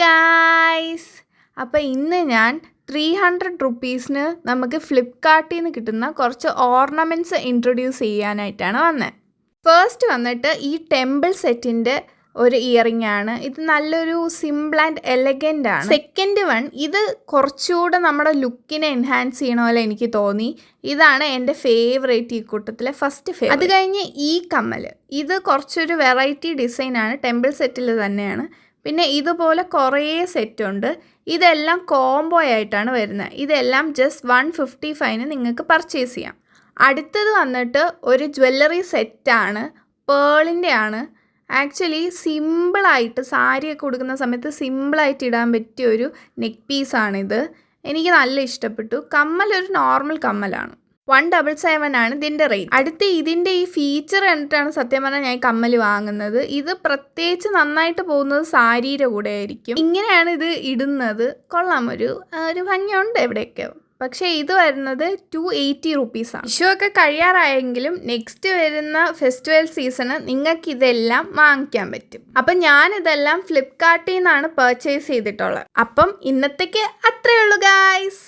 Guys, അപ്പോൾ ഇന്ന് ഞാൻ 300 റുപ്പീസിന് നമുക്ക് ഫ്ലിപ്കാർട്ടിൽ നിന്ന് കിട്ടുന്ന കുറച്ച് ഓർണമെൻറ്റ്സ് ഇൻട്രൊഡ്യൂസ് ചെയ്യാനായിട്ടാണ് വന്നത്. ഫസ്റ്റ് വന്നിട്ട് ഈ ടെമ്പിൾ സെറ്റിൻ്റെ ഒരു ഇയറിംഗ് ആണ്. ഇത് നല്ലൊരു സിമ്പിൾ ആൻഡ് എലഗൻ്റ് ആണ്. സെക്കൻഡ് വൺ, ഇത് കുറച്ചുകൂടെ നമ്മുടെ ലുക്കിനെ എൻഹാൻസ് ചെയ്യണ പോലെ എനിക്ക് തോന്നി. ഇതാണ് എൻ്റെ ഫേവറേറ്റ്, ഈ കൂട്ടത്തിലെ ഫസ്റ്റ് ഫേവറേറ്റ്. അത് കഴിഞ്ഞ് ഈ കമ്മൽ, ഇത് കുറച്ചൊരു വെറൈറ്റി ഡിസൈനാണ്, ടെമ്പിൾ സെറ്റിൽ തന്നെയാണ്. പിന്നെ ഇതുപോലെ കുറേ സെറ്റുണ്ട്. ഇതെല്ലാം കോംബോ ആയിട്ടാണ് വരുന്നത്. ഇതെല്ലാം ജസ്റ്റ് 155 നിങ്ങൾക്ക് പർച്ചേസ് ചെയ്യാം. അടുത്തത് വന്നിട്ട് ഒരു ജ്വല്ലറി സെറ്റാണ്, പേളിൻ്റെ ആണ്. ആക്ച്വലി സിമ്പിളായിട്ട് സാരിയൊക്കെ ഉടുക്കുന്ന സമയത്ത് സിമ്പിളായിട്ട് ഇടാൻ പറ്റിയ ഒരു നെക്ക് പീസാണിത്. എനിക്ക് നല്ല ഇഷ്ടപ്പെട്ടു. കമ്മൽ ഒരു നോർമൽ കമ്മലാണ്. 177 ആണ് ഇതിൻ്റെ റേറ്റ്. അടുത്ത് ഇതിൻ്റെ ഈ ഫീച്ചർ കണ്ടിട്ടാണ് സത്യം പറഞ്ഞാൽ ഞാൻ ഈ കമ്മൽ വാങ്ങുന്നത്. ഇത് പ്രത്യേകിച്ച് നന്നായിട്ട് പോകുന്നത് സാരിയുടെ കൂടെ ആയിരിക്കും. ഇങ്ങനെയാണ് ഇത് ഇടുന്നത്. കൊള്ളാം, ഒരു ഭംഗിയുണ്ട് എവിടെയൊക്കെ. പക്ഷേ ഇത് വരുന്നത് 280 റുപ്പീസാണ്. വിഷു ഒക്കെ കഴിയാറായെങ്കിലും നെക്സ്റ്റ് വരുന്ന ഫെസ്റ്റിവൽ സീസണ് നിങ്ങൾക്ക് ഇതെല്ലാം വാങ്ങിക്കാൻ പറ്റും. അപ്പം ഞാനിതെല്ലാം ഫ്ലിപ്കാർട്ടിൽ നിന്നാണ് പർച്ചേസ് ചെയ്തിട്ടുള്ളത്. അപ്പം ഇന്നത്തേക്ക് അത്രയേ ഉള്ളൂ ഗായ്സ്.